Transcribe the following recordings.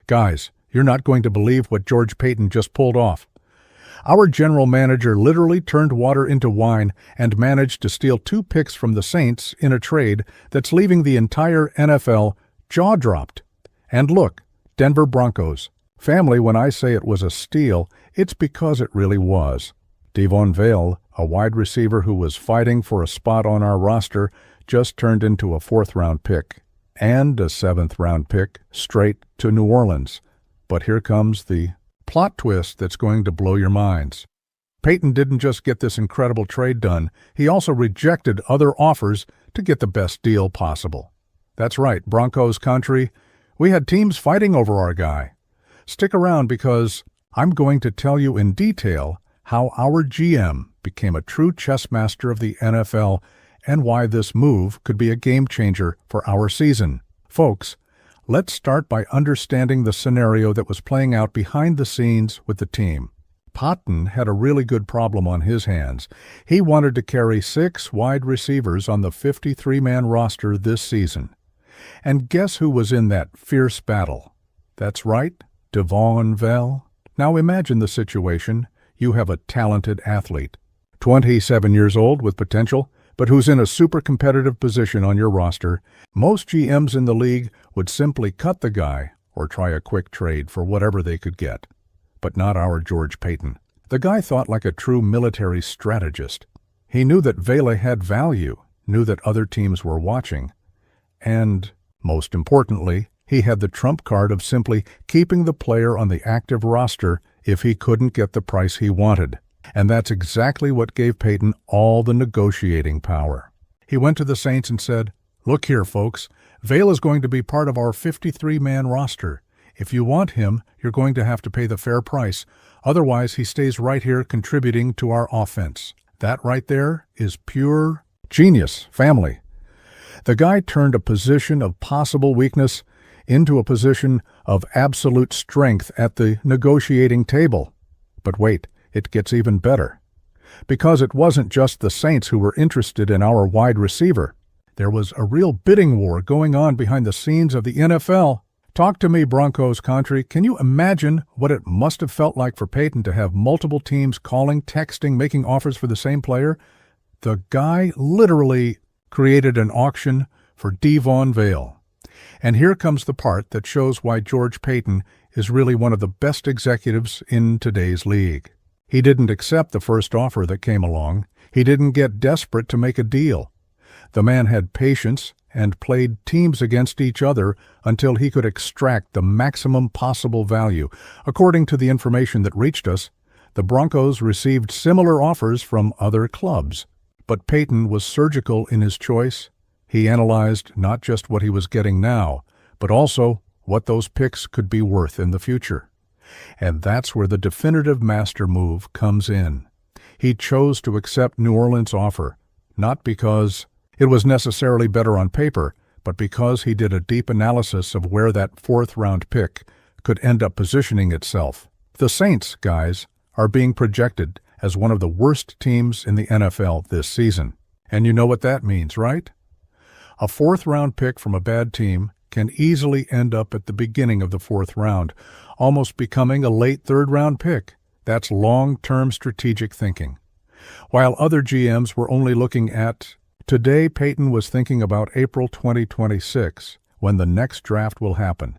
Guys, you're not going to believe what George Paton just pulled off. Our general manager literally turned water into wine and managed to steal 2 picks from the Saints in a trade that's leaving the entire NFL jaw-dropped. And look, Denver Broncos. Family, when I say it was a steal, it's because it really was. DeVaughn Vele, a wide receiver who was fighting for a spot on our roster, just turned into a 4th-round pick and a 7th-round pick straight to New Orleans. But here comes the plot twist that's going to blow your minds. Paton didn't just get this incredible trade done, he also rejected other offers to get the best deal possible. That's right, Broncos Country. We had teams fighting over our guy. Stick around because I'm going to tell you in detail how our GM became a true chess master of the NFL and why this move could be a game changer for our season. Folks, let's start by understanding the scenario that was playing out behind the scenes with the team. Paton had a really good problem on his hands. He wanted to carry 6 wide receivers on the 53-man roster this season. And guess who was in that fierce battle? That's right, DeVaughn Vele. Now imagine the situation. You have a talented athlete, 27 years old with potential, but who's in a super competitive position on your roster. Most GMs in the league would simply cut the guy or try a quick trade for whatever they could get. But not our George Paton. The guy thought like a true military strategist. He knew that Vele had value, knew that other teams were watching, and, most importantly, he had the trump card of simply keeping the player on the active roster if he couldn't get the price he wanted. And that's exactly what gave Paton all the negotiating power. He went to the Saints and said, "Look here, folks, Vele is going to be part of our 53-man roster. If you want him, you're going to have to pay the fair price. Otherwise, he stays right here contributing to our offense." That right there is pure genius, family. The guy turned a position of possible weakness into a position of absolute strength at the negotiating table. But wait, it gets even better. Because it wasn't just the Saints who were interested in our wide receiver. There was a real bidding war going on behind the scenes of the NFL. Talk to me, Broncos Country. Can you imagine what it must have felt like for Paton to have multiple teams calling, texting, making offers for the same player? The guy literally created an auction for DeVaughn Vele. And here comes the part that shows why George Paton is really one of the best executives in today's league. He didn't accept the first offer that came along. He didn't get desperate to make a deal. The man had patience and played teams against each other until he could extract the maximum possible value. According to the information that reached us, the Broncos received similar offers from other clubs. But Paton was surgical in his choice. He analyzed not just what he was getting now, but also what those picks could be worth in the future. And that's where the definitive master move comes in. He chose to accept New Orleans' offer, not because it was necessarily better on paper, but because he did a deep analysis of where that 4th-round pick could end up positioning itself. The Saints, guys, are being projected as one of the worst teams in the NFL this season. And you know what that means, right? A 4th-round pick from a bad team can easily end up at the beginning of the 4th round, almost becoming a late 3rd-round pick. That's long-term strategic thinking. While other GMs were only looking at today, Paton was thinking about April 2026, when the next draft will happen.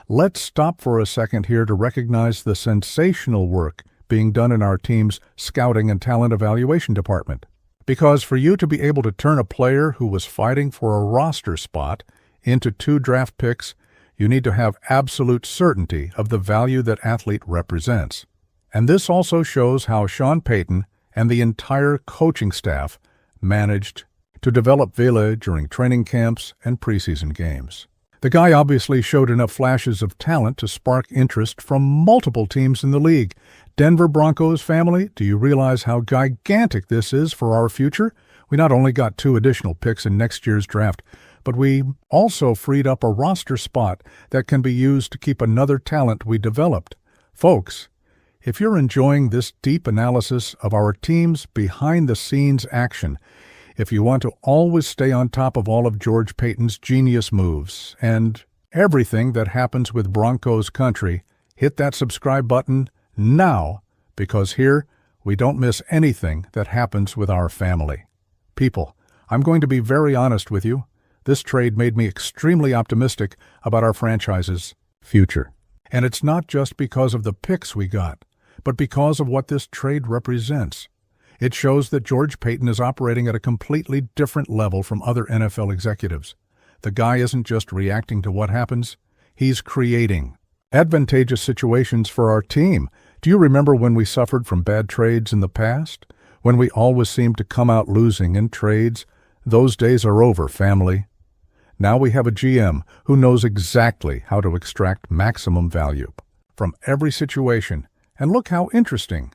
Let's stop for a second here to recognize the sensational work being done in our team's scouting and talent evaluation department. Because for you to be able to turn a player who was fighting for a roster spot into 2 draft picks, you need to have absolute certainty of the value that athlete represents. And this also shows how Sean Payton and the entire coaching staff managed to develop Vele during training camps and preseason games. The guy obviously showed enough flashes of talent to spark interest from multiple teams in the league. Denver Broncos family, do you realize how gigantic this is for our future? We not only got 2 additional picks in next year's draft, but we also freed up a roster spot that can be used to keep another talent we developed. Folks, if you're enjoying this deep analysis of our team's behind-the-scenes action, if you want to always stay on top of all of George Paton's genius moves and everything that happens with Broncos Country, hit that subscribe button now, because here we don't miss anything that happens with our family. People, I'm going to be very honest with you. This trade made me extremely optimistic about our franchise's future. And it's not just because of the picks we got, but because of what this trade represents. It shows that George Paton is operating at a completely different level from other NFL executives. The guy isn't just reacting to what happens, he's creating advantageous situations for our team. Do you remember when we suffered from bad trades in the past? When we always seemed to come out losing in trades? Those days are over, family. Now we have a GM who knows exactly how to extract maximum value from every situation. And look how interesting.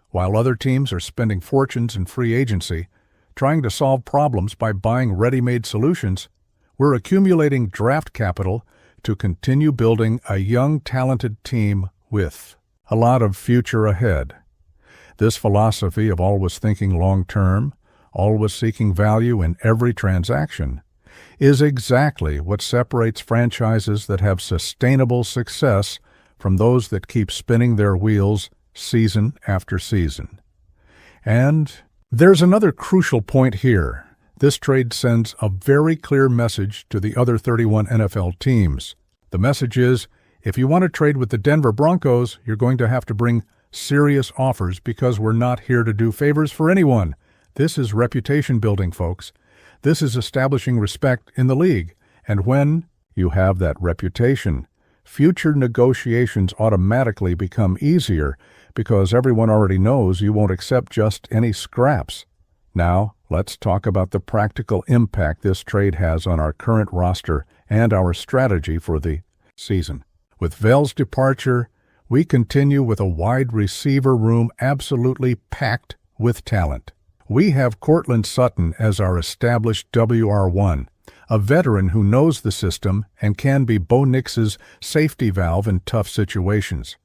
While other teams are spending fortunes in free agency, trying to solve problems by buying ready-made solutions, we're accumulating draft capital to continue building a young, talented team with a lot of future ahead. This philosophy of always thinking long-term, always seeking value in every transaction, is exactly what separates franchises that have sustainable success from those that keep spinning their wheels season after season. And there's another crucial point here. This trade sends a very clear message to the other 31 NFL teams. The message is, if you want to trade with the Denver Broncos, you're going to have to bring serious offers because we're not here to do favors for anyone. This is reputation building, folks. This is establishing respect in the league. And when you have that reputation, future negotiations automatically become easier because everyone already knows you won't accept just any scraps. Now, let's talk about the practical impact this trade has on our current roster and our strategy for the season. With Vele's departure, we continue with a wide receiver room absolutely packed with talent. We have Courtland Sutton as our established WR1, a veteran who knows the system and can be Bo Nix's safety valve in tough situations.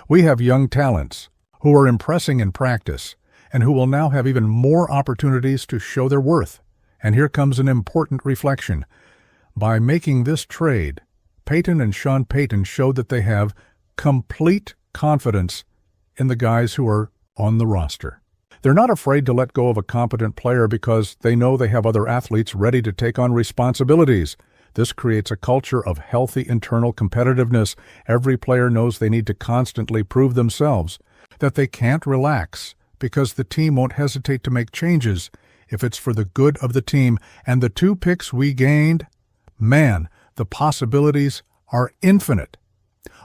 We have young talents who are impressing in practice and who will now have even more opportunities to show their worth. And here comes an important reflection. By making this trade, Paton and Sean Payton showed that they have complete confidence in the guys who are on the roster. They're not afraid to let go of a competent player because they know they have other athletes ready to take on responsibilities. This creates a culture of healthy internal competitiveness. Every player knows they need to constantly prove themselves, that they can't relax because the team won't hesitate to make changes if it's for the good of the team. And the 2 picks we gained, man, the possibilities are infinite.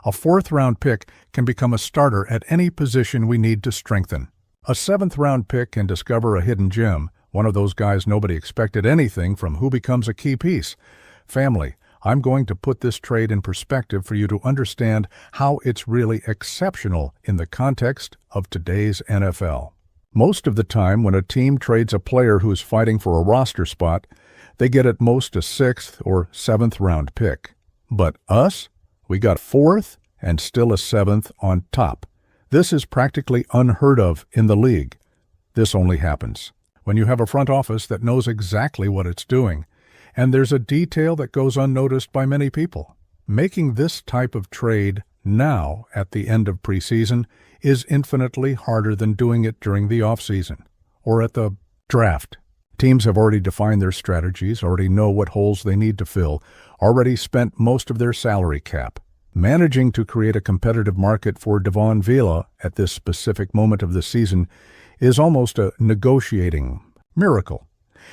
A 4th-round pick can become a starter at any position we need to strengthen. A 7th-round pick can discover a hidden gem, one of those guys nobody expected anything from who becomes a key piece. Family, I'm going to put this trade in perspective for you to understand how it's really exceptional in the context of today's NFL. Most of the time when a team trades a player who's fighting for a roster spot, they get at most a 6th or 7th round pick. But us? We got 4th and still a 7th on top. This is practically unheard of in the league. This only happens when you have a front office that knows exactly what it's doing. And there's a detail that goes unnoticed by many people. Making this type of trade now at the end of preseason is infinitely harder than doing it during the offseason or at the draft. Teams have already defined their strategies, already know what holes they need to fill, already spent most of their salary cap. Managing to create a competitive market for DeVaughn Vele at this specific moment of the season is almost a negotiating miracle.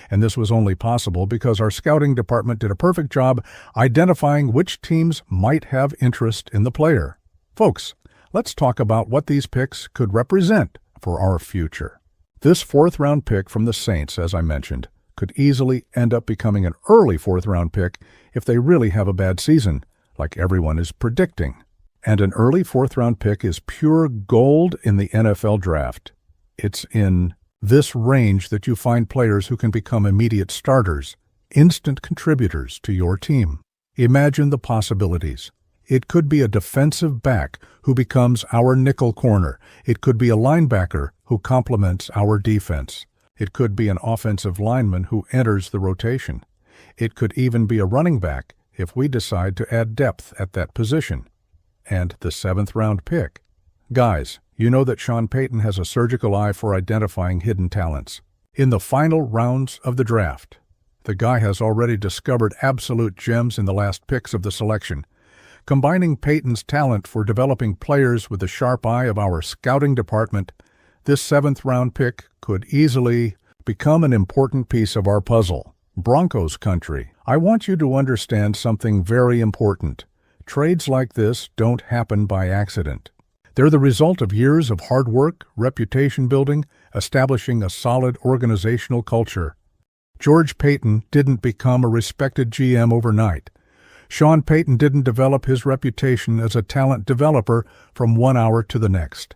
And this was only possible because our scouting department did a perfect job identifying which teams might have interest in the player. Folks, let's talk about what these picks could represent for our future. This 4th-round pick from the Saints, as I mentioned, could easily end up becoming an early 4th-round pick if they really have a bad season, like everyone is predicting. And an early 4th-round pick is pure gold in the NFL draft. It's in this range that you find players who can become immediate starters, instant contributors to your team. Imagine the possibilities. It could be a defensive back who becomes our nickel corner. It could be a linebacker who complements our defense. It could be an offensive lineman who enters the rotation. It could even be a running back if we decide to add depth at that position. And the 7th-round pick. Guys, you know that Sean Payton has a surgical eye for identifying hidden talents. In the final rounds of the draft, the guy has already discovered absolute gems in the last picks of the selection. Combining Payton's talent for developing players with the sharp eye of our scouting department, this 7th-round pick could easily become an important piece of our puzzle. Broncos Country. I want you to understand something very important. Trades like this don't happen by accident. They're the result of years of hard work, reputation building, establishing a solid organizational culture. George Paton didn't become a respected GM overnight. Sean Payton didn't develop his reputation as a talent developer from one hour to the next.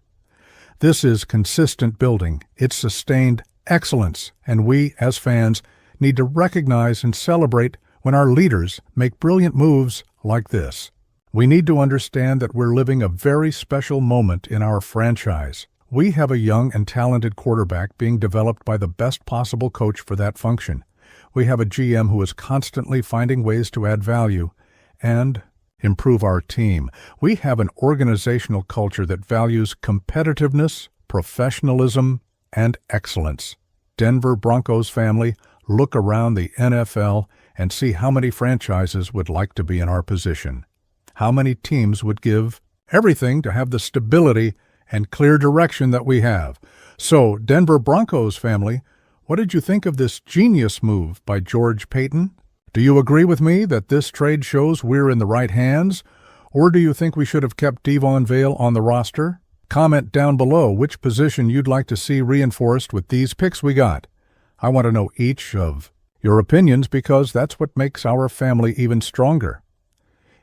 This is consistent building. It's sustained excellence, and we, as fans, need to recognize and celebrate when our leaders make brilliant moves like this. We need to understand that we're living a very special moment in our franchise. We have a young and talented quarterback being developed by the best possible coach for that function. We have a GM who is constantly finding ways to add value and improve our team. We have an organizational culture that values competitiveness, professionalism, and excellence. Denver Broncos family, look around the NFL and see how many franchises would like to be in our position. How many teams would give everything to have the stability and clear direction that we have. So, Denver Broncos family, what did you think of this genius move by George Paton? Do you agree with me that this trade shows we're in the right hands? Or do you think we should have kept DeVaughn Vele on the roster? Comment down below which position you'd like to see reinforced with these picks we got. I want to know each of your opinions because that's what makes our family even stronger.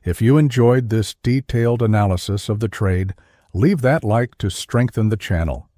If you enjoyed this detailed analysis of the trade, leave that like to strengthen the channel.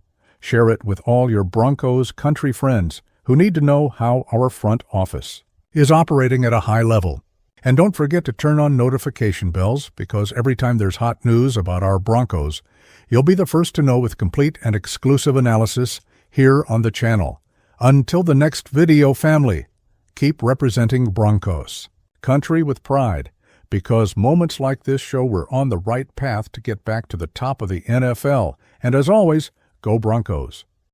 Share it with all your Broncos Country friends who need to know how our front office is operating at a high level. And don't forget to turn on notification bells because every time there's hot news about our Broncos, you'll be the first to know with complete and exclusive analysis here on the channel. Until the next video, family, keep representing Broncos Country with pride, because moments like this show we're on the right path to get back to the top of the NFL. And as always, go Broncos.